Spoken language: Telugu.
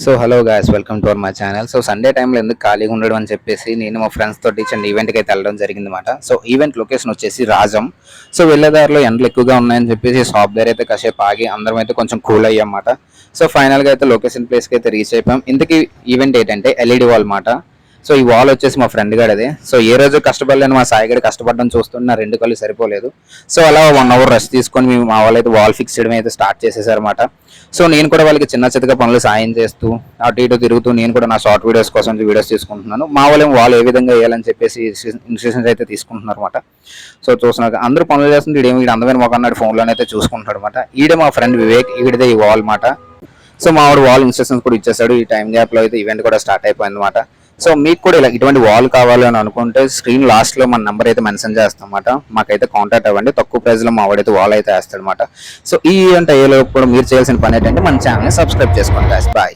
So hello guys, welcome to our my channel. So Sunday టైంలో ఎందుకు ఖాళీగా ఉండడం అని చెప్పేసి నేను మా ఫ్రెండ్స్ తోటి చిన్న ఈవెంట్కి అయితే వెళ్ళడం జరిగింది అనమాట. సో ఈవెంట్ లొకేషన్ వచ్చేసి రాజం. సో వెళ్ళేదారిలో ఎండలు ఎక్కువగా ఉన్నాయని చెప్పేసి షాప్ దగ్గర అయితే కాసేపు ఆగి అందరం అయితే కొంచెం కూల్ అయ్యామాట. సో ఫైనల్గా అయితే లొకేషన్ ప్లేస్కి అయితే రీచ్ అయిపోయాం. ఇంతకీ ఈవెంట్ ఏంటంటే ఎల్ఈడి వాల్ మాట. సో ఈ వాల్ వచ్చేసి మా ఫ్రెండ్ గడదే. సో ఏ రోజు కష్టపడలేని మా సాయి గడి కష్టపడడం చూస్తుంటే నా రెండు కళ్ళు సరిపోలేదు. సో అలా 1 అవర్ రెస్ట్ తీసుకొని మేము మా వాళ్ళు అయితే వాల్ ఫిక్స్ చేయడం అయితే స్టార్ట్ చేసేసారన్నమాట. సో నేను కూడా వాళ్ళకి చిన్న చితక పనులు సాయం చేస్తూ అటు ఇటు తిరుగుతూ నేను కూడా నా షార్ట్ వీడియోస్ కోసం వీడియోస్ తీసుకుంటున్నాను. మా వాళ్ళు ఏ విధంగా వేయాలని చెప్పేసి ఇన్స్ట్రక్షన్స్ అయితే తీసుకుంటున్నారు అనమాట. సో చూస్తున్నారు అందరూ పనులు చేస్తుంటే వీడు అందమైన మొక్క అన్నాడు ఫోన్లోనే అయితే చూసుకుంటున్నాడు అనమాట. ఈడే మా ఫ్రెండ్ వివేక్, ఈడిదే ఈ వాల్ మాట. సో మా వాల్ ఇన్స్ట్రక్షన్స్ కూడా ఇచ్చేసాడు. ఈ టైం గ్యాప్లో అయితే ఈవెంట్ కూడా స్టార్ట్ అయిపోయింది అనమాట. సో మీకు కూడా ఇలా ఇటువంటి వాల్ కావాలి అని అనుకుంటే స్క్రీన్ లాస్ట్లో మన నెంబర్ అయితే మెన్షన్ చేస్తాం అనమాట. మాకైతే కాంటాక్ట్ అవ్వండి. తక్కువ ప్రైస్లో మా వాడైతే వాల్ అయితే వేస్తాడు అనమాట. సో ఈ ఈవెంట్ అయ్యేలోపు కూడా మీరు చేయాల్సిన పని ఏంటంటే మన ఛానల్ని సబ్స్క్రైబ్ చేసుకోండి. బాయ్.